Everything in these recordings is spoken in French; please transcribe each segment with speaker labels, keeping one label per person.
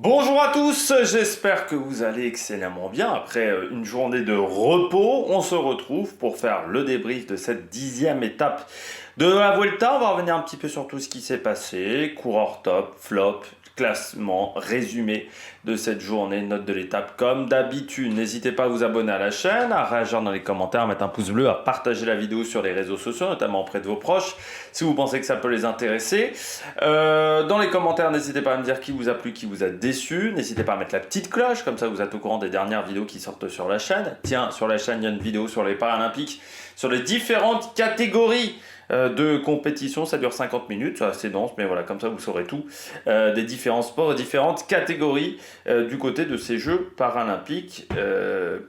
Speaker 1: Bonjour à tous, j'espère que vous allez excellemment bien. Après une journée de repos, on se retrouve pour faire le débrief de cette 10e étape de la Vuelta. On va revenir un petit peu sur tout ce qui s'est passé, coureur top, flop, classement, résumé de cette journée, note de l'étape comme d'habitude. N'hésitez pas à vous abonner à la chaîne, à réagir dans les commentaires, à mettre un pouce bleu, à partager la vidéo sur les réseaux sociaux, notamment auprès de vos proches, si vous pensez que ça peut les intéresser. Dans les commentaires, n'hésitez pas à me dire qui vous a plu, qui vous a déçu. N'hésitez pas à mettre la petite cloche, comme ça vous êtes au courant des dernières vidéos qui sortent sur la chaîne. Tiens, sur la chaîne, il y a une vidéo sur les Paralympiques, sur les différentes catégories de compétition. Ça dure 50 minutes, c'est assez dense, mais voilà, comme ça vous saurez tout des différents sports et différentes catégories du côté de ces Jeux Paralympiques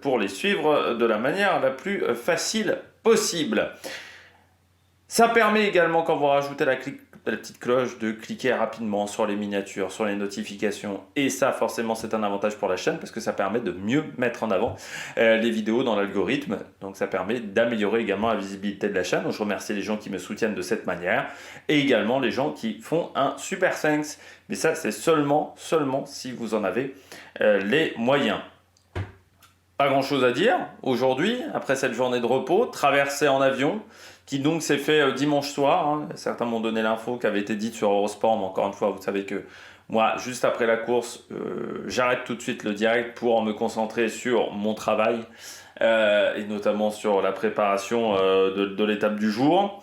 Speaker 1: pour les suivre de la manière la plus facile possible. Ça permet également, quand vous rajoutez la petite cloche, de cliquer rapidement sur les miniatures, sur les notifications. Et ça, forcément, c'est un avantage pour la chaîne parce que ça permet de mieux mettre en avant les vidéos dans l'algorithme. Donc ça permet d'améliorer également la visibilité de la chaîne. Donc je remercie les gens qui me soutiennent de cette manière. Et également les gens qui font un super thanks. Mais ça, c'est seulement si vous en avez les moyens. Pas grand chose à dire aujourd'hui, après cette journée de repos, traversée en avion, qui donc s'est fait dimanche soir. Hein. Certains m'ont donné l'info qui avait été dite sur Eurosport, mais encore une fois, vous savez que moi, juste après la course, j'arrête tout de suite le direct pour me concentrer sur mon travail, et notamment sur la préparation de l'étape du jour.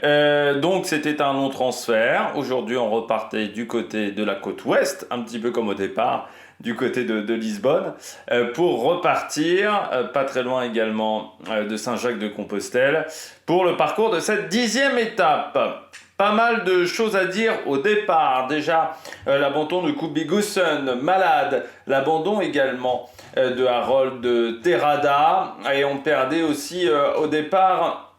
Speaker 1: Donc c'était un long transfert. Aujourd'hui, on repartait du côté de la côte ouest, un petit peu comme au départ, du côté de Lisbonne, pour repartir, pas très loin également de Saint-Jacques-de-Compostelle, pour le parcours de cette 10e étape. Pas mal de choses à dire au départ. Déjà, l'abandon de Kubigosen, malade. L'abandon également de Harold Terrada. Et on perdait aussi au départ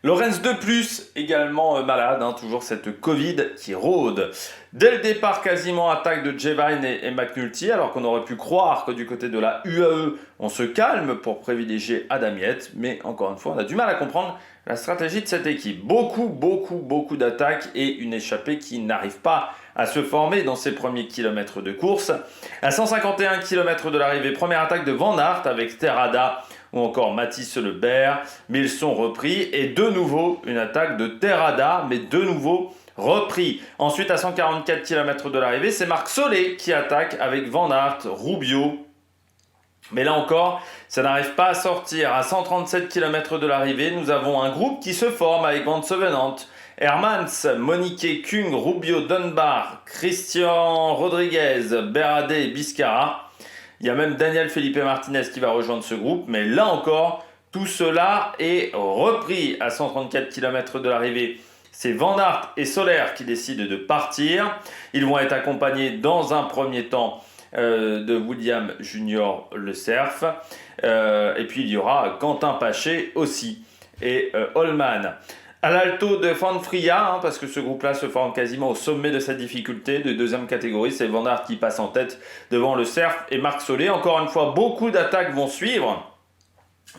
Speaker 1: Lorenz de Plus, également malade, hein, toujours cette Covid qui rôde. Dès le départ, quasiment attaque de Jevine et McNulty, alors qu'on aurait pu croire que du côté de la UAE, on se calme pour privilégier Adam Yates. Mais encore une fois, on a du mal à comprendre la stratégie de cette équipe. Beaucoup d'attaques et une échappée qui n'arrive pas à se former dans ses premiers kilomètres de course. À 151 km de l'arrivée, première attaque de Van Aert avec Terrada ou encore Mathis Lebert, mais ils sont repris. Et de nouveau, une attaque de Terrada, mais de nouveau repris. Ensuite, à 144 km de l'arrivée, c'est Marc Soler qui attaque avec Van Aert, Rubio. Mais là encore, ça n'arrive pas à sortir. À 137 km de l'arrivée, nous avons un groupe qui se forme avec Van Sevenant, Hermans, Monique, Kung, Rubio, Dunbar, Christian Rodriguez, Beradé et Biscara. Il y a même Daniel Felipe Martinez qui va rejoindre ce groupe, mais là encore, tout cela est repris à 134 km de l'arrivée. C'est Van Aert et Soler qui décident de partir. Ils vont être accompagnés dans un premier temps de William Junior Le Cerf. Et puis il y aura Quentin Paché aussi et Holman. À l'alto de Fanfria, parce que ce groupe-là se forme quasiment au sommet de sa difficulté, de deuxième catégorie, c'est Van Aert qui passe en tête devant Le Cerf et Marc Soler. Encore une fois, beaucoup d'attaques vont suivre,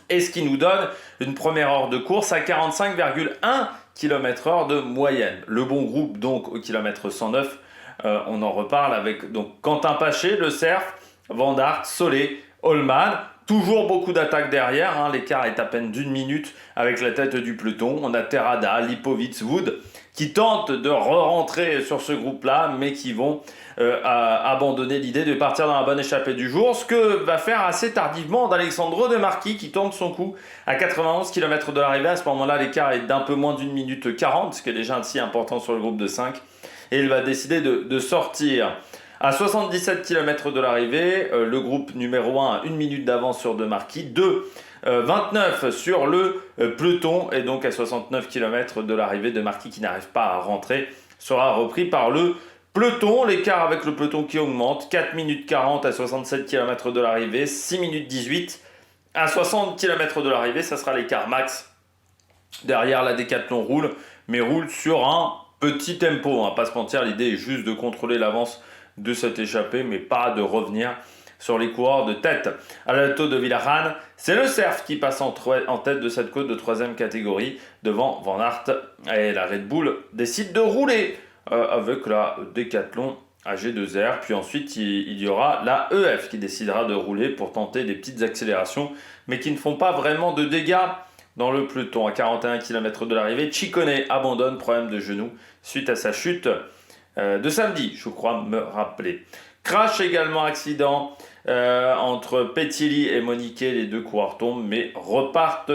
Speaker 1: et ce qui nous donne une première heure de course à 45,1 km/h de moyenne. Le bon groupe, donc, au kilomètre 109, on en reparle avec donc Quentin Paché, Le Cerf, Van Aert, Soler, Holman. Toujours beaucoup d'attaques derrière, hein. L'écart est à peine d'une minute avec la tête du peloton. On a Terrada, Lipovitz, Wood qui tentent de re-rentrer sur ce groupe-là, mais qui vont abandonner l'idée de partir dans la bonne échappée du jour. Ce que va faire assez tardivement d'Alexandro De Marchi qui tente son coup à 91 km de l'arrivée. À ce moment-là, l'écart est d'un peu moins d'une minute 40, ce qui est déjà assez important sur le groupe de 5. Et il va décider de sortir. À 77 km de l'arrivée, le groupe numéro 1 a 1 minute d'avance sur De Marchi, 2, 29 sur le peloton, et donc à 69 km de l'arrivée, De Marchi qui n'arrive pas à rentrer sera repris par le peloton. L'écart avec le peloton qui augmente, 4 minutes 40 à 67 km de l'arrivée, 6 minutes 18 à 60 km de l'arrivée, ça sera l'écart max. Derrière, la Décathlon roule, mais roule sur un petit tempo, on va pas se mentir, l'idée est juste de contrôler l'avance de cette échappée, mais pas de revenir sur les coureurs de tête. À l'alto de Villachran, c'est Le Cerf qui passe en tête de cette côte de 3e catégorie devant Van Aert, et la Red Bull décide de rouler avec la Décathlon à G2R, puis ensuite il y aura la EF qui décidera de rouler pour tenter des petites accélérations, mais qui ne font pas vraiment de dégâts dans le peloton. À 41 km de l'arrivée, Ciccone abandonne, problème de genou, suite à sa chute de samedi, je crois me rappeler. Crash également, accident entre Petilli et Moniquet, les deux coureurs tombent, mais repartent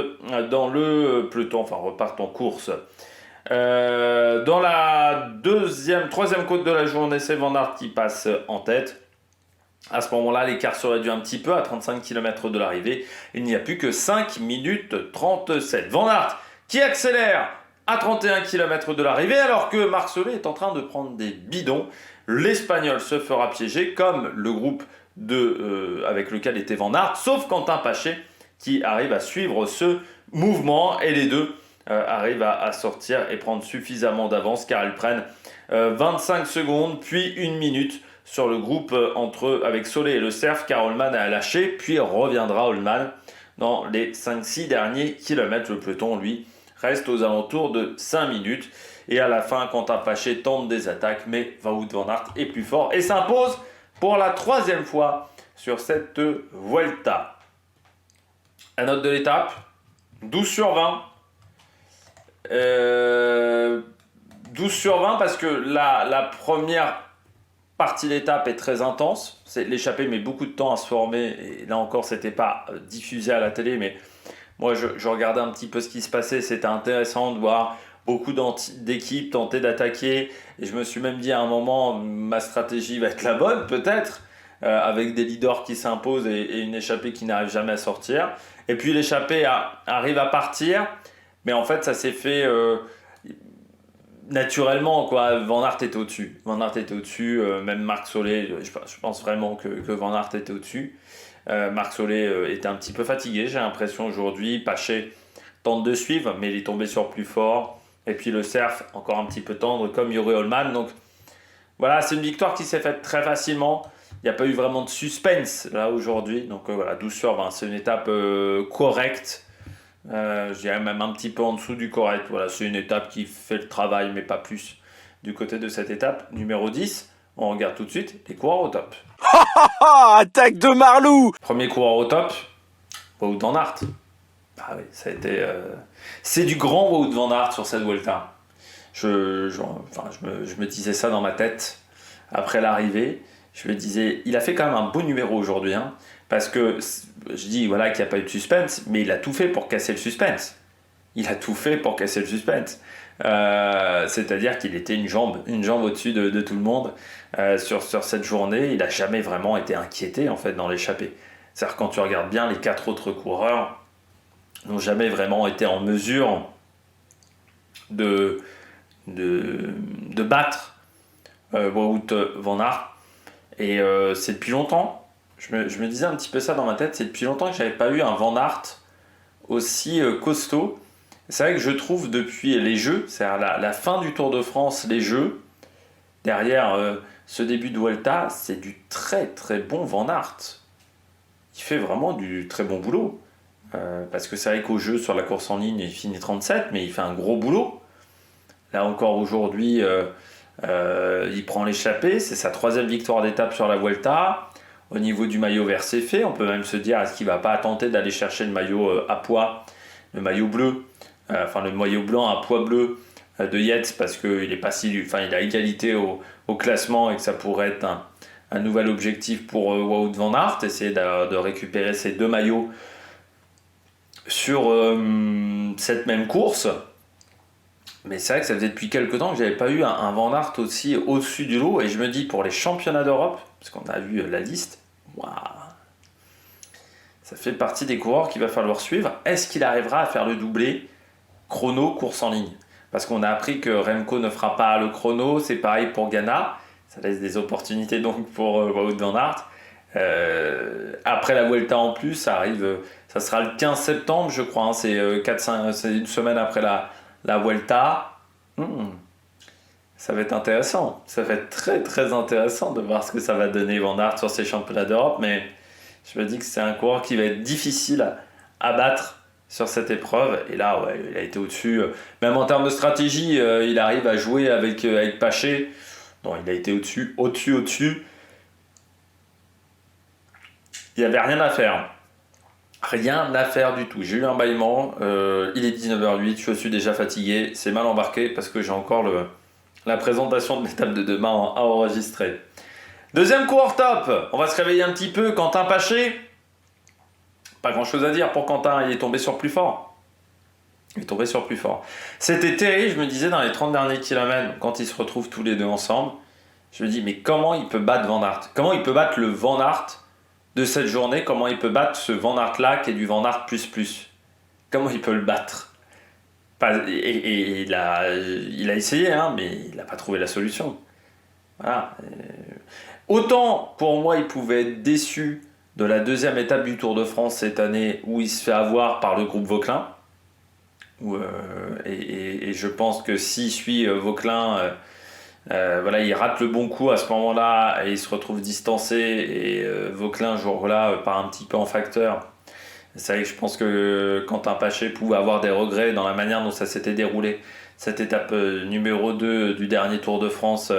Speaker 1: dans le peloton, enfin repartent en course. Dans la troisième côte de la journée, c'est Van Aert qui passe en tête. À ce moment-là, l'écart se réduit un petit peu à 35 km de l'arrivée. Il n'y a plus que 5 minutes 37. Van Aert qui accélère à 31 km de l'arrivée alors que Marc Soler est en train de prendre des bidons. L'Espagnol se fera piéger comme le groupe avec lequel était Van Aert, sauf Quentin Paché qui arrive à suivre ce mouvement et les deux arrivent à sortir et prendre suffisamment d'avance car ils prennent 25 secondes puis 1 minute sur le groupe avec Soler et le Cerf, car Holman a lâché, puis reviendra Holman dans les 5-6 derniers kilomètres. Le peloton, lui, reste aux alentours de 5 minutes. Et à la fin, Quentin Paché tente des attaques, mais Wout van Aert est plus fort et s'impose pour la 3e fois sur cette Vuelta. La note de l'étape, 12 sur 20. 12 sur 20 parce que la première partie d'étape est très intense. L'échappée met beaucoup de temps à se former. Et là encore, c'était pas diffusé à la télé, mais moi, je regardais un petit peu ce qui se passait. C'était intéressant de voir beaucoup d'équipes tenter d'attaquer. Et je me suis même dit à un moment, ma stratégie va être la bonne, peut-être, avec des leaders qui s'imposent et une échappée qui n'arrive jamais à sortir. Et puis l'échappée arrive à partir. Mais en fait, ça s'est fait naturellement, quoi. Van Aert était au-dessus. Même Marc Soler, je pense vraiment que Van Aert était au-dessus. Marc Soler était un petit peu fatigué, j'ai l'impression aujourd'hui. Paché tente de suivre, mais il est tombé sur plus fort. Et puis le Cerf, encore un petit peu tendre, comme Juri Holman. Donc voilà, c'est une victoire qui s'est faite très facilement. Il n'y a pas eu vraiment de suspense là aujourd'hui. Donc voilà, 12 sur 20. C'est une étape correcte. Je dirais même un petit peu en dessous du correct. Voilà, c'est une étape qui fait le travail, mais pas plus. Du côté de cette étape, numéro 10, on regarde tout de suite les coureurs au top.
Speaker 2: Attaque de Marlou!
Speaker 1: Premier coureur au top, Wout van Aert. Ah oui, ça a été... C'est du grand Wout van Aert sur cette Vuelta. Je me disais ça dans ma tête après l'arrivée. Je me disais, il a fait quand même un beau numéro aujourd'hui, hein, parce que je dis voilà qu'il n'y a pas eu de suspense, mais il a tout fait pour casser le suspense. C'est-à-dire qu'il était une jambe au-dessus de tout le monde sur cette journée. Il n'a jamais vraiment été inquiété en fait dans l'échappée. C'est-à-dire quand tu regardes bien, les 4 autres coureurs n'ont jamais vraiment été en mesure de battre Wout van Aert. Et c'est depuis longtemps, je me disais un petit peu ça dans ma tête, c'est depuis longtemps que je n'avais pas eu un Van Aert aussi costaud. C'est vrai que je trouve depuis les Jeux, c'est-à-dire la fin du Tour de France, les Jeux, derrière ce début de Vuelta, c'est du très très bon Van Aert. Il fait vraiment du très bon boulot. Parce que c'est vrai qu'au jeu, sur la course en ligne, il finit 37, mais il fait un gros boulot. Là encore aujourd'hui, il prend l'échappée, c'est sa 3e victoire d'étape sur la Vuelta. Au niveau du maillot vert, c'est fait. On peut même se dire, est-ce qu'il ne va pas tenter d'aller chercher le maillot à pois, le maillot bleu, le maillot blanc à pois bleu de Yates, parce qu'il est pas il a égalité au classement et que ça pourrait être un nouvel objectif pour Wout van Aert, essayer de récupérer ces 2 maillots sur cette même course. Mais c'est vrai que ça faisait depuis quelques temps que j'avais pas eu un Van Aert aussi au-dessus du lot. Et je me dis, pour les championnats d'Europe, parce qu'on a vu la liste, waouh, ça fait partie des coureurs qu'il va falloir suivre. Est-ce qu'il arrivera à faire le doublé chrono, course en ligne? Parce qu'on a appris que Remco ne fera pas le chrono, c'est pareil pour Ghana. Ça laisse des opportunités donc pour Wout van Aert. Après la Vuelta en plus, ça arrive, ça sera le 15 septembre, je crois. Hein, c'est une semaine après la Vuelta. Ça va être intéressant. Ça va être très très intéressant de voir ce que ça va donner Van Aert sur ces championnats d'Europe. Mais je me dis que c'est un coureur qui va être difficile à battre sur cette épreuve. Et là, ouais, il a été au-dessus. Même en termes de stratégie, il arrive à jouer avec Paché. Non, il a été au-dessus. Il n'y avait rien à faire. Rien à faire du tout. J'ai eu un bâillement, il est 19h08, je suis déjà fatigué, c'est mal embarqué parce que j'ai encore la présentation de l'étape de demain à enregistrer. Deuxième coureur top, on va se réveiller un petit peu. Quentin Paché, pas grand chose à dire pour Quentin, il est tombé sur plus fort. C'était terrible, je me disais dans les 30 derniers kilomètres, quand ils se retrouvent tous les deux ensemble, je me dis mais comment il peut battre Van Aert? Comment il peut battre le Van Aert de cette journée? Comment il peut battre ce Van Aert là qui est du Van Aert plus? Comment il peut le battre? Et il a essayé, hein, mais il n'a pas trouvé la solution. Voilà. Autant pour moi il pouvait être déçu de la deuxième étape du Tour de France cette année où il se fait avoir par le groupe Vauquelin. Et je pense que s'il suit Vauquelin, voilà, il rate le bon coup à ce moment-là et il se retrouve distancé. Et Vauquelin, jour-là, part un petit peu en facteur. C'est vrai que je pense que Quentin Paché pouvait avoir des regrets dans la manière dont ça s'était déroulé. Cette étape numéro 2 du dernier Tour de France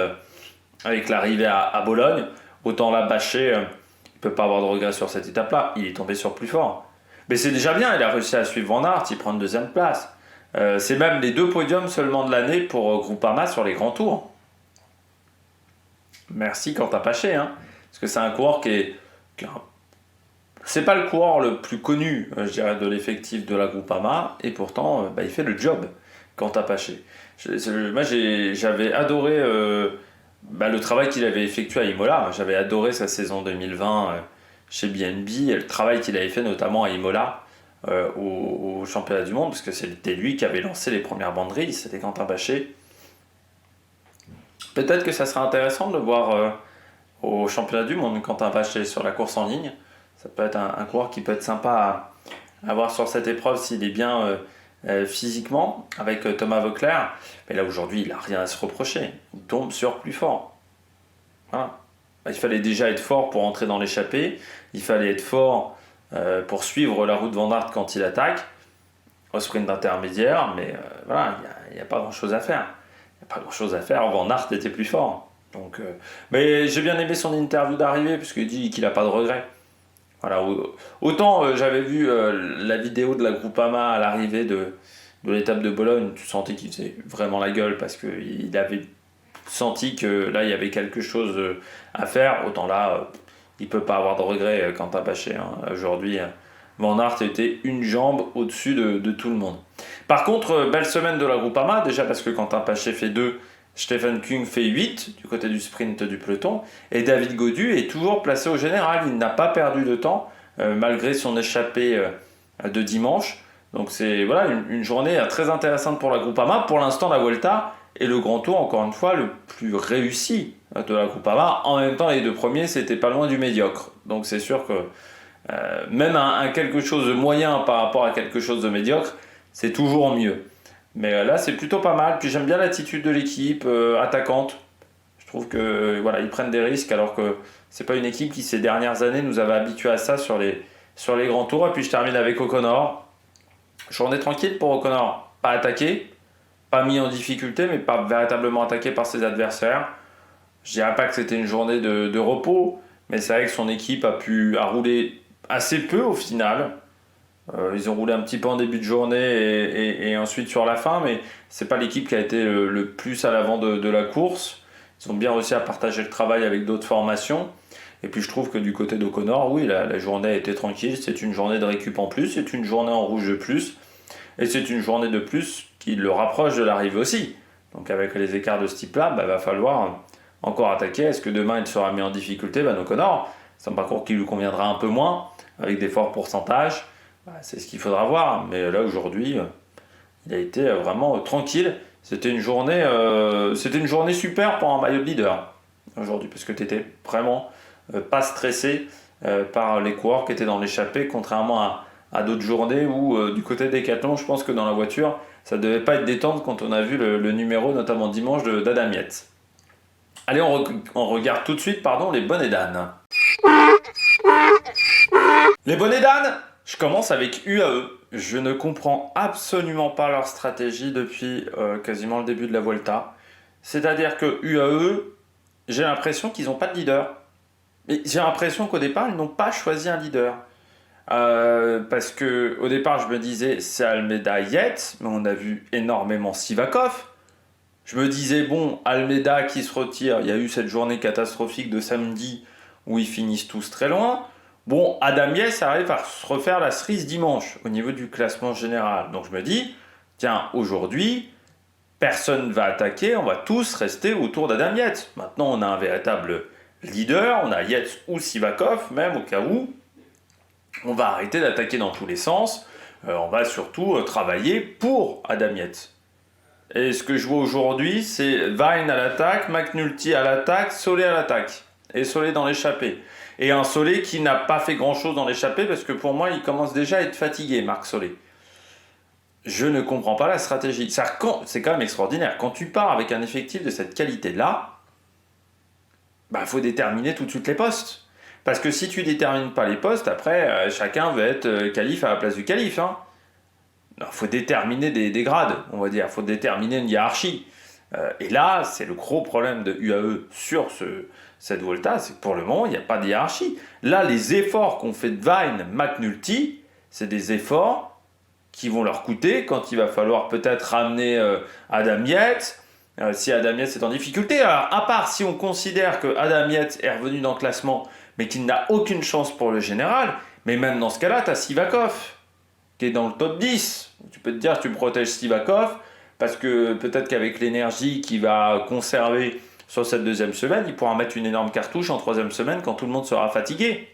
Speaker 1: avec l'arrivée à Bologne. Autant là, Paché, il ne peut pas avoir de regrets sur cette étape-là. Il est tombé sur plus fort. Mais c'est déjà bien, il a réussi à suivre Van Aert, il prend une deuxième place. C'est même les 2 podiums seulement de l'année pour Groupama sur les grands tours. Merci Quentin Paché, hein, parce que c'est un coureur c'est pas le coureur le plus connu, je dirais, de l'effectif de la Groupama, et pourtant, il fait le job, Quentin Paché. Moi, j'avais adoré le travail qu'il avait effectué à Imola. J'avais adoré sa saison 2020 chez BNB, et le travail qu'il avait fait notamment à Imola au championnat du monde, parce que c'était lui qui avait lancé les premières banderilles, c'était Quentin Paché. Peut-être que ça serait intéressant de le voir au championnat du monde, Quentin Paché, sur la course en ligne. Ça peut être un coureur qui peut être sympa à voir sur cette épreuve s'il est bien physiquement avec Thomas Voeckler. Mais là aujourd'hui, il n'a rien à se reprocher. Il tombe sur plus fort. Voilà. Il fallait déjà être fort pour entrer dans l'échappée. Il fallait être fort pour suivre la route Van Aert quand il attaque au sprint intermédiaire. Mais voilà, il n'y a pas grand-chose à faire. Van Aert était plus fort. Donc, mais j'ai bien aimé son interview d'arrivée puisqu'il dit qu'il n'a pas de regrets. Voilà, autant j'avais vu la vidéo de la Groupama à l'arrivée de l'étape de Bologne, tu sentais qu'il faisait vraiment la gueule parce qu'il avait senti que là il y avait quelque chose à faire. Autant là, il peut pas avoir de regrets Quentin Paché. Hein. Aujourd'hui, Van Aert était une jambe au-dessus de tout le monde. Par contre, belle semaine de la Groupama, déjà parce que Quentin Paché fait 2, Stefan Kung fait 8 du côté du sprint du peloton, et David Gaudu est toujours placé au général. Il n'a pas perdu de temps malgré son échappée de dimanche. Donc c'est voilà, une journée très intéressante pour la Groupama. Pour l'instant, la Vuelta est le grand tour, encore une fois, le plus réussi de la Groupama. En même temps, les 2 premiers, c'était pas loin du médiocre. Donc c'est sûr que même un quelque chose de moyen par rapport à quelque chose de médiocre, c'est toujours mieux. Mais là, c'est plutôt pas mal. Puis j'aime bien l'attitude de l'équipe attaquante. Je trouve que voilà, ils prennent des risques alors que c'est pas une équipe qui ces dernières années nous avait habitués à ça sur les grands tours. Et puis je termine avec O'Connor. Journée tranquille pour O'Connor. Pas attaqué, pas mis en difficulté, mais pas véritablement attaqué par ses adversaires. Je dirais pas que c'était une journée de repos, mais c'est vrai que son équipe a roulé assez peu au final. Ils ont roulé un petit peu en début de journée et ensuite sur la fin, mais c'est pas l'équipe qui a été le plus à l'avant de la course. Ils ont bien réussi à partager le travail avec d'autres formations. Et puis je trouve que du côté d'O'Connor, oui, la journée a été tranquille. C'est une journée de récup en plus, c'est une journée en rouge de plus. Et c'est une journée de plus qui le rapproche de l'arrivée aussi. Donc avec les écarts de ce type-là, va falloir encore attaquer. Est-ce que demain il sera mis en difficulté? O'Connor, c'est un parcours qui lui conviendra un peu moins, avec des forts pourcentages. C'est ce qu'il faudra voir, mais là aujourd'hui, il a été vraiment tranquille. C'était une journée super pour un maillot de leader aujourd'hui, parce que tu n'étais vraiment pas stressé par les coureurs qui étaient dans l'échappée, contrairement à d'autres journées où du côté des Decathlon, je pense que dans la voiture, ça ne devait pas être détente quand on a vu le numéro, notamment dimanche, d'Adam Yates. Allez, on regarde tout de suite les bonnets d'âne. Les bonnets d'âne, je commence avec UAE. Je ne comprends absolument pas leur stratégie depuis quasiment le début de la Vuelta. C'est-à-dire que UAE, j'ai l'impression qu'ils n'ont pas de leader. Et j'ai l'impression qu'au départ, ils n'ont pas choisi un leader. Parce que au départ, je me disais, c'est Almeida Yates, mais on a vu énormément Sivakov. Je me disais, bon, Almeida qui se retire, il y a eu cette journée catastrophique de samedi où ils finissent tous très loin. Bon, Adam Yates arrive à se refaire la cerise dimanche au niveau du classement général. Donc je me dis, tiens, aujourd'hui, personne ne va attaquer, on va tous rester autour d'Adam Yates. Maintenant, on a un véritable leader, on a Yates ou Sivakov, même au cas où. On va arrêter d'attaquer dans tous les sens. On va surtout travailler pour Adam Yates. Et ce que je vois aujourd'hui, c'est Vine à l'attaque, McNulty à l'attaque, Solé à l'attaque. Et Solé dans l'échappée. Et un Solé qui n'a pas fait grand-chose dans l'échappée parce que pour moi, il commence déjà à être fatigué, Marc Solé. Je ne comprends pas la stratégie. C'est quand même extraordinaire. Quand tu pars avec un effectif de cette qualité-là, il faut déterminer tout de suite les postes. Parce que si tu détermines pas les postes, après, chacun veut être calife à la place du calife. Il faut déterminer des grades, on va dire. Il faut déterminer une hiérarchie. Et là, c'est le gros problème de UAE sur cette Volta, c'est que pour le moment, il n'y a pas de hiérarchie. Là, les efforts qu'ont fait Vine, McNulty, c'est des efforts qui vont leur coûter quand il va falloir peut-être ramener Adam Yates, si Adam Yates est en difficulté. Alors, à part si on considère que Adam Yates est revenu dans le classement, mais qu'il n'a aucune chance pour le général, mais même dans ce cas-là, tu as Sivakov, qui est dans le top 10. Tu peux te dire, tu protèges Sivakov, parce que peut-être qu'avec l'énergie qu'il va conserver sur cette deuxième semaine, il pourra mettre une énorme cartouche en troisième semaine quand tout le monde sera fatigué.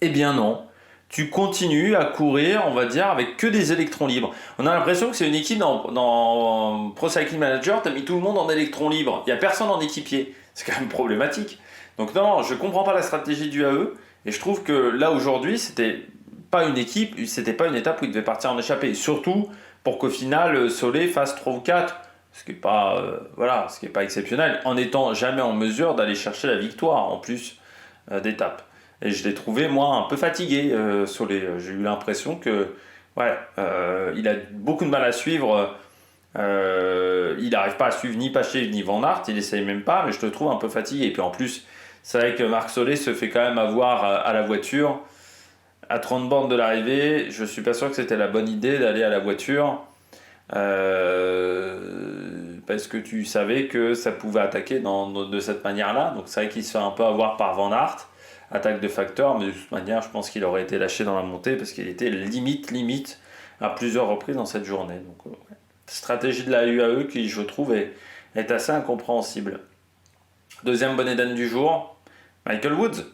Speaker 1: Eh bien non. Tu continues à courir, on va dire, avec que des électrons libres. On a l'impression que c'est une équipe dans Pro Cycling Manager, tu as mis tout le monde en électrons libres. Il n'y a personne en équipier. C'est quand même problématique. Donc non, je ne comprends pas la stratégie du AE. Et je trouve que là, aujourd'hui, c'était pas une étape où il devait partir en échappée. Surtout pour qu'au final, Solé fasse 3 ou 4. Ce qui n'est pas, exceptionnel. En n'étant jamais en mesure d'aller chercher la victoire, en plus d'étapes. Et je l'ai trouvé, moi, un peu fatigué, Solé. J'ai eu l'impression que, il a beaucoup de mal à suivre. Il n'arrive pas à suivre ni Paché ni Van Aert. Il essaye même pas, mais je le trouve un peu fatigué. Et puis en plus, c'est vrai que Marc Solé se fait quand même avoir à la voiture. À 30 bornes de l'arrivée, je suis pas sûr que c'était la bonne idée d'aller à la voiture. Parce que tu savais que ça pouvait attaquer de cette manière-là. Donc c'est vrai qu'il se fait un peu avoir par Van Aert. Attaque de facteur, mais de toute manière, je pense qu'il aurait été lâché dans la montée parce qu'il était limite à plusieurs reprises dans cette journée. Donc, stratégie de la UAE qui, je trouve, est assez incompréhensible. Deuxième bonnet d'âne du jour, Michael Woods.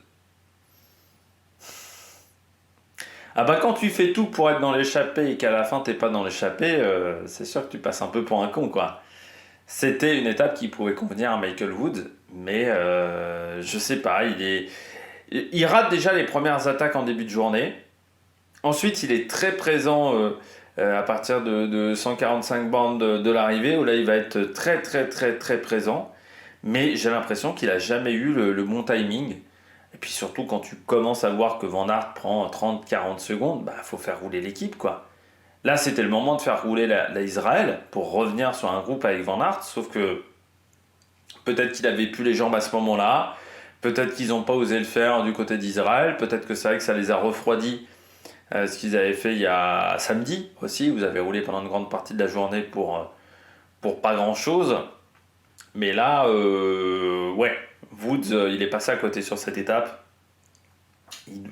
Speaker 1: Quand tu fais tout pour être dans l'échappée et qu'à la fin t'es pas dans l'échappée, c'est sûr que tu passes un peu pour un con, quoi. C'était une étape qui pouvait convenir à Michael Woods, mais je sais pas, il rate déjà les premières attaques en début de journée. Ensuite, il est très présent à partir de 145 bornes de l'arrivée, où là, il va être très, très, très, très présent. Mais j'ai l'impression qu'il n'a jamais eu le bon timing. Et puis surtout, quand tu commences à voir que Van Aert prend 30-40 secondes, faut faire rouler l'équipe, quoi. Là, c'était le moment de faire rouler la Israël pour revenir sur un groupe avec Van Aert, sauf que peut-être qu'il avait plus les jambes à ce moment-là. Peut-être qu'ils n'ont pas osé le faire du côté d'Israël. Peut-être que c'est vrai que ça les a refroidis. Ce qu'ils avaient fait il y a samedi aussi. Vous avez roulé pendant une grande partie de la journée pour pas grand-chose. Mais là, Woods, il est passé à côté sur cette étape.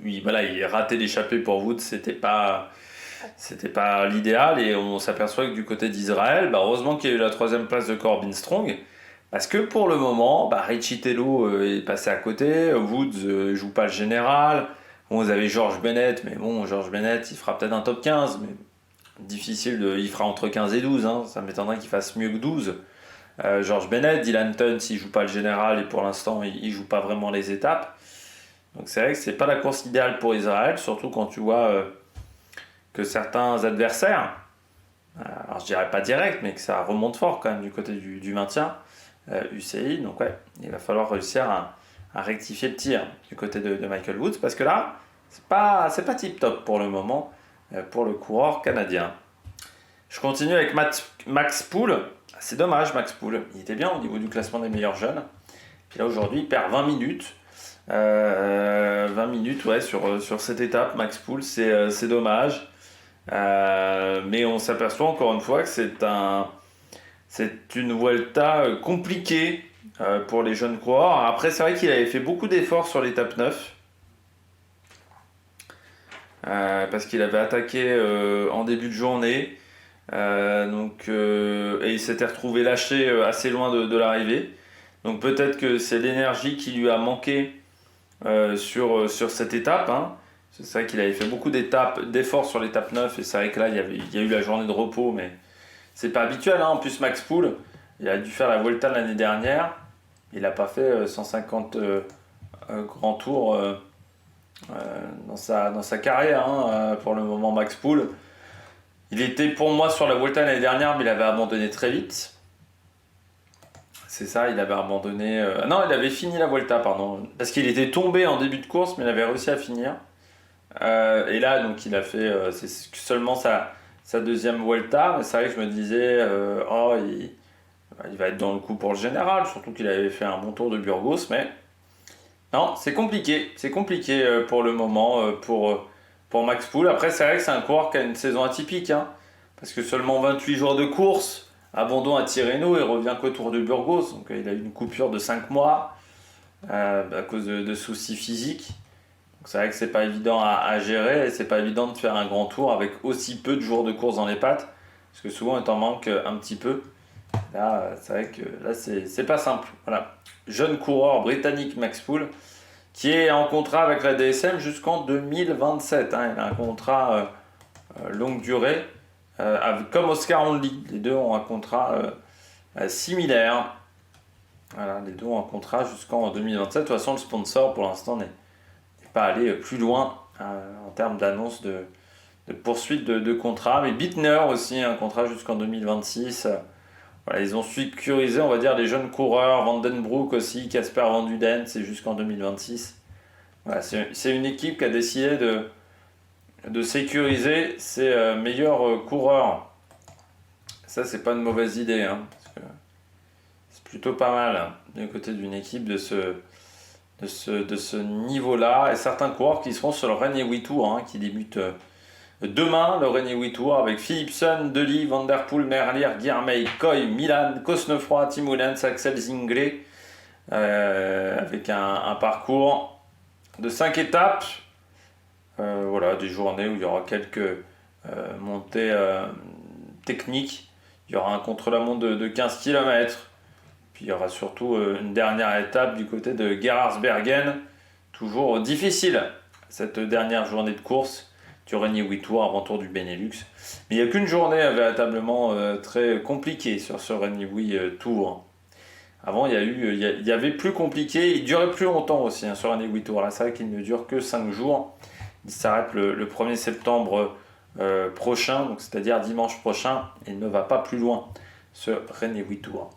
Speaker 1: Il est raté d'échapper pour Woods. C'était pas l'idéal. Et on s'aperçoit que du côté d'Israël, heureusement qu'il y a eu la 3e place de Corbin Strong. Parce que pour le moment, Richie Tello est passé à côté, Woods joue pas le général. Bon, vous avez George Bennett, mais bon, George Bennett, il fera peut-être un top 15, mais difficile, il fera entre 15 et 12, ça m'étonnerait qu'il fasse mieux que 12. George Bennett, Dylan Tuns, il joue pas le général et pour l'instant, il joue pas vraiment les étapes. Donc c'est vrai que c'est pas la course idéale pour Israël, surtout quand tu vois que certains adversaires, alors je dirais pas direct, mais que ça remonte fort quand même du côté du maintien, UCI, donc il va falloir réussir à rectifier le tir du côté de Michael Woods, parce que là, c'est pas tip top pour le moment, pour le coureur canadien. Je continue avec Max Poole. C'est dommage, Max Poole, il était bien au niveau du classement des meilleurs jeunes, Puis là aujourd'hui il perd 20 minutes. 20 minutes ouais, sur cette étape, Max Poole, c'est dommage. Mais on s'aperçoit encore une fois que c'est une Vuelta compliquée pour les jeunes coureurs. Après, c'est vrai qu'il avait fait beaucoup d'efforts sur l'étape 9. Parce qu'il avait attaqué en début de journée. Et il s'était retrouvé lâché assez loin de l'arrivée. Donc peut-être que c'est l'énergie qui lui a manqué sur cette étape. Hein. C'est vrai qu'il avait fait beaucoup d'efforts sur l'étape 9. Et c'est vrai que là, il y a eu la journée de repos. Mais c'est pas habituel. Hein. En plus, Max Poole, il a dû faire la Vuelta l'année dernière. Il n'a pas fait 150 grands tours dans sa carrière. Hein, pour le moment, Max Poole. Il était pour moi sur la Vuelta l'année dernière, mais il avait abandonné très vite. C'est ça, il avait abandonné... Non, il avait fini la Vuelta, pardon. Parce qu'il était tombé en début de course, mais il avait réussi à finir. Et là, donc, il a fait... c'est seulement sa deuxième Vuelta. Mais c'est vrai que je me disais... il va être dans le coup pour le général. Surtout qu'il avait fait un bon tour de Burgos. Mais non, c'est compliqué. C'est compliqué pour le moment pour Max Poole. Après, c'est vrai que c'est un coureur qui a une saison atypique. Hein, parce que seulement 28 jours de course... Abandon à Tirreno, il revient qu'au Tour de Burgos, donc il a eu une coupure de 5 mois à cause de soucis physiques. Donc c'est vrai que c'est pas évident à gérer et c'est pas évident de faire un grand tour avec aussi peu de jours de course dans les pattes, parce que souvent il t'en manque un petit peu. Là, c'est vrai que là c'est pas simple. Voilà. Jeune coureur britannique Max Poole qui est en contrat avec la DSM jusqu'en 2027. Hein. Il a un contrat longue durée. Comme Oscar Only, les deux ont un contrat similaire. Voilà, les deux ont un contrat jusqu'en 2027. De toute façon, le sponsor, pour l'instant, n'est pas allé plus loin en termes d'annonce de poursuite de contrat. Mais Bittner aussi, un contrat jusqu'en 2026. Voilà, ils ont sécurisé, on va dire, les jeunes coureurs. Van Den Broek aussi, Casper Van Duden, c'est jusqu'en 2026. Voilà, c'est une équipe qui a décidé de sécuriser ses meilleurs coureurs. Ça, c'est pas une mauvaise idée, hein, parce que c'est plutôt pas mal hein, du côté d'une équipe de ce niveau-là. Et certains coureurs qui seront sur le René Tour, hein, qui débute demain, le René Tour, avec Philipsen, Dely, Van Der Poel, Merlier, Guilherme, Coy, Milan, Cosnefroy, Tim Wellens, Axel Zingler, avec un parcours de 5 étapes. Voilà, des journées où il y aura quelques montées techniques. Il y aura un contre-la-montre de 15 km. Puis il y aura surtout une dernière étape du côté de Gerardsbergen. Toujours difficile, cette dernière journée de course du René Tour avant tour du Benelux. Mais il n'y a qu'une journée véritablement très compliquée sur ce René Tour. Avant, il y avait plus compliqué. Il durait plus longtemps aussi hein, sur René Tour. Là, c'est vrai qu'il ne dure que 5 jours. Il s'arrête le 1er septembre prochain, donc c'est-à-dire dimanche prochain. Il ne va pas plus loin, ce René Tour.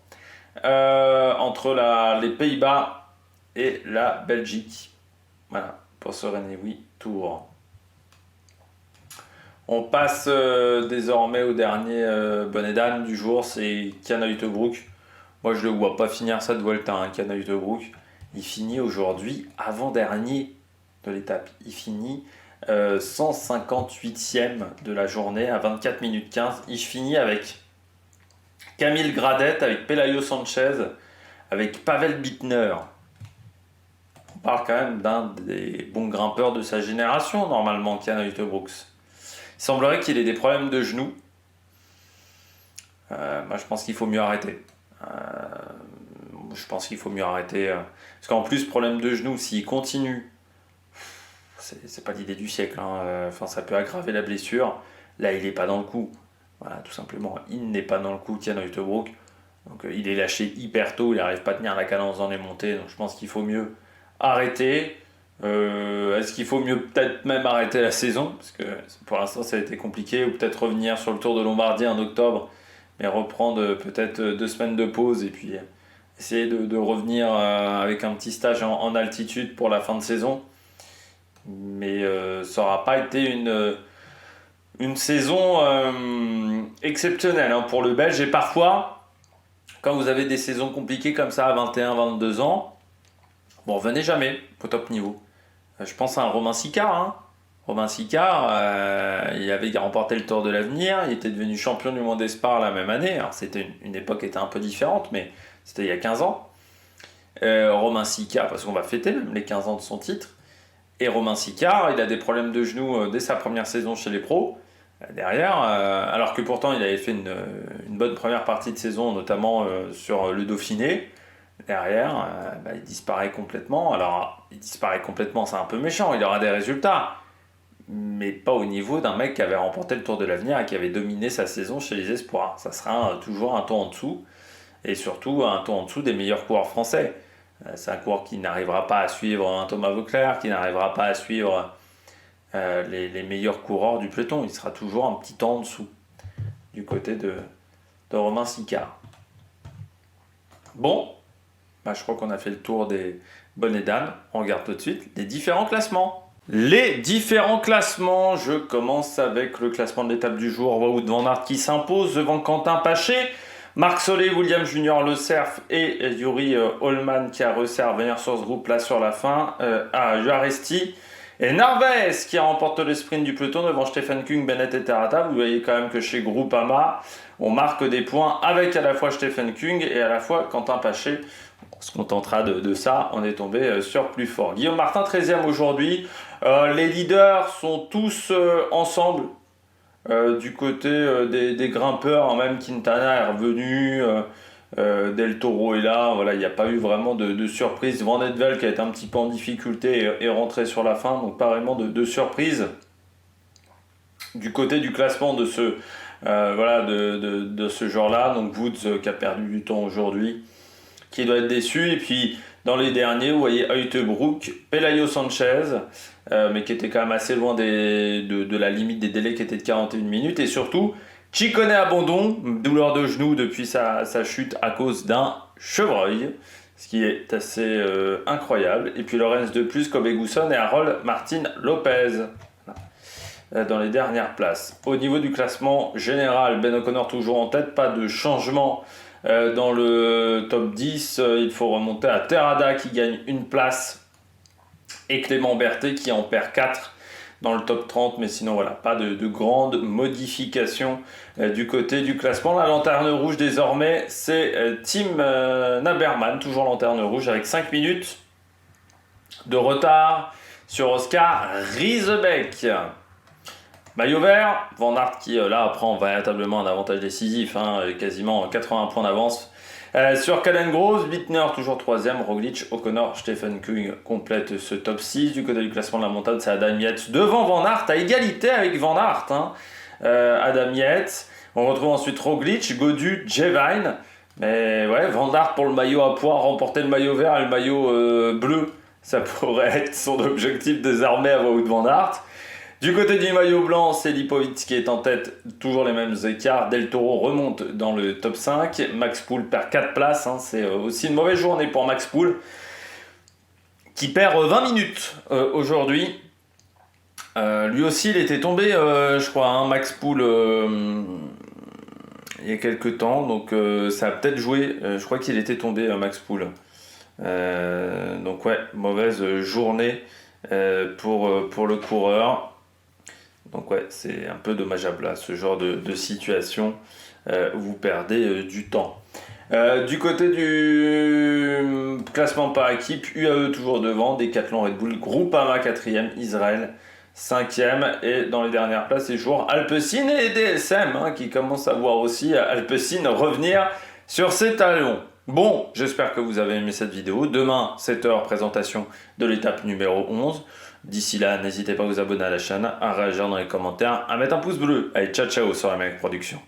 Speaker 1: Entre les Pays-Bas et la Belgique. Voilà, pour ce René Tour. On passe désormais au dernier bonnet d'âne du jour, c'est Kian Uijtdebroek. Moi, je ne le vois pas finir cette Vuelta, hein, Kian Uijtdebroek. Il finit aujourd'hui avant-dernier de l'étape. Il finit 158e de la journée à 24 minutes 15. Il finit avec Camille Gradet, avec Pelayo Sanchez, avec Pavel Bittner. On parle quand même d'un des bons grimpeurs de sa génération, normalement, Kian Uijtdebroek. Il semblerait qu'il ait des problèmes de genoux. Moi, je pense qu'il faut mieux arrêter. Parce qu'en plus, problème de genoux, s'il continue, c'est pas l'idée du siècle. Hein. Enfin, ça peut aggraver la blessure. Là, il n'est pas dans le coup. Voilà, tout simplement. Il n'est pas dans le coup, Kian Uijtdebroek. Donc, il est lâché hyper tôt. Il n'arrive pas à tenir la cadence dans les montées. Donc, je pense qu'il faut mieux arrêter. Est-ce qu'il faut mieux peut-être même arrêter la saison? Parce que pour l'instant, ça a été compliqué. Ou peut-être revenir sur le Tour de Lombardie en octobre. Mais reprendre peut-être 2 semaines de pause. Et puis essayer de revenir avec un petit stage en altitude pour la fin de saison. Mais ça n'aura pas été une saison exceptionnelle hein, pour le Belge. Et parfois, quand vous avez des saisons compliquées comme ça à 21-22 ans, bon, revenait jamais au top niveau. Je pense à un Romain Sicard, hein. Romain Sicard, il avait remporté le Tour de l'Avenir, il était devenu champion du monde espoir la même année. Alors c'était une époque qui était un peu différente, mais c'était il y a 15 ans. Romain Sicard, parce qu'on va fêter même les 15 ans de son titre. Et Romain Sicard, il a des problèmes de genoux dès sa première saison chez les pros. Derrière, alors que pourtant il avait fait une bonne première partie de saison, notamment sur le Dauphiné. Derrière, il disparaît complètement. Alors, il disparaît complètement, c'est un peu méchant, il aura des résultats. Mais pas au niveau d'un mec qui avait remporté le Tour de l'Avenir et qui avait dominé sa saison chez les Espoirs. Ça sera toujours un ton en dessous. Et surtout, un ton en dessous des meilleurs coureurs français. C'est un coureur qui n'arrivera pas à suivre un Thomas Voeckler, qui n'arrivera pas à suivre les meilleurs coureurs du peloton. Il sera toujours un petit temps en dessous du côté de Romain Sicard. Bon, je crois qu'on a fait le tour des bonnets d'âne. On regarde tout de suite les différents classements. Les différents classements, je commence avec le classement de l'étape du jour. Wout van Aert qui s'impose devant Quentin Paché. Marc Solé, William Junior Le Cerf et Yuri Holman qui a réussi à revenir sur ce groupe-là sur la fin. À Juaresti et Narvaez qui remporte le sprint du peloton devant Stefan Kung, Bennett et Terrata. Vous voyez quand même que chez Groupama, on marque des points avec à la fois Stefan Kung et à la fois Quentin Paché. On se contentera de ça, on est tombé sur plus fort. Guillaume Martin, 13e aujourd'hui. Les leaders sont tous ensemble. Du côté des grimpeurs, même Quintana est revenu, Del Toro est là, voilà, il n'y a pas eu vraiment de surprise. Van Eetvelt qui a été un petit peu en difficulté est rentré sur la fin, donc pas vraiment de surprise. Du côté du classement de ce genre-là, donc Woods qui a perdu du temps aujourd'hui, qui doit être déçu, et puis dans les derniers, vous voyez Heutebrück, Pelayo Sanchez, mais qui était quand même assez loin de la limite des délais qui étaient de 41 minutes, et surtout Ciccone abandon, douleur de genou depuis sa chute à cause d'un chevreuil, ce qui est assez incroyable. Et puis Lorenz de plus, Kobe Gusson et Harold Martin Lopez dans les dernières places. Au niveau du classement général, Ben O'Connor toujours en tête, pas de changement dans le top 10. Il faut remonter à Terrada qui gagne une place et Clément Berthet qui en perd 4 dans le top 30, mais sinon voilà, pas de grandes modifications du côté du classement. La lanterne rouge désormais, c'est Tim Naberman, toujours lanterne rouge avec 5 minutes de retard sur Oscar Riesebeck. Maillot vert, Van Aert qui là prend véritablement un avantage décisif, quasiment 80 points d'avance. Sur Caden Groves, Bittner toujours 3ème, Roglic, O'Connor, Stefan Kung complète ce top 6. Du côté du classement de la montagne, c'est Adam Yates devant Van Aert, à égalité avec Van Aert. Adam Yates. On retrouve ensuite Roglic, Godu, Jevine. Mais ouais, Van Aert pour le maillot à poids, remporter le maillot vert et le maillot bleu, ça pourrait être son objectif désormais à Wout van Aert. Du côté du maillot blanc, c'est Lipovic qui est en tête, toujours les mêmes écarts. Del Toro remonte dans le top 5. Max Poul perd 4 places. C'est aussi une mauvaise journée pour Max Poul, qui perd 20 minutes aujourd'hui. Lui aussi, il était tombé, je crois, Max Poul, il y a quelques temps. Donc ça a peut-être joué. Je crois qu'il était tombé, Max Poul. Donc ouais, mauvaise journée pour le coureur. Donc ouais, c'est un peu dommageable là, ce genre de situation, vous perdez du temps. Du côté du classement par équipe, UAE toujours devant, Decathlon, Red Bull, Groupama 4ème, Israël 5ème, et dans les dernières places, c'est toujours Alpecin et DSM qui commencent à voir aussi Alpecin revenir sur ses talons. Bon, j'espère que vous avez aimé cette vidéo. Demain, 7h, présentation de l'étape numéro 11. D'ici là, n'hésitez pas à vous abonner à la chaîne, à réagir dans les commentaires, à mettre un pouce bleu. Allez, ciao ciao sur la Mec Production.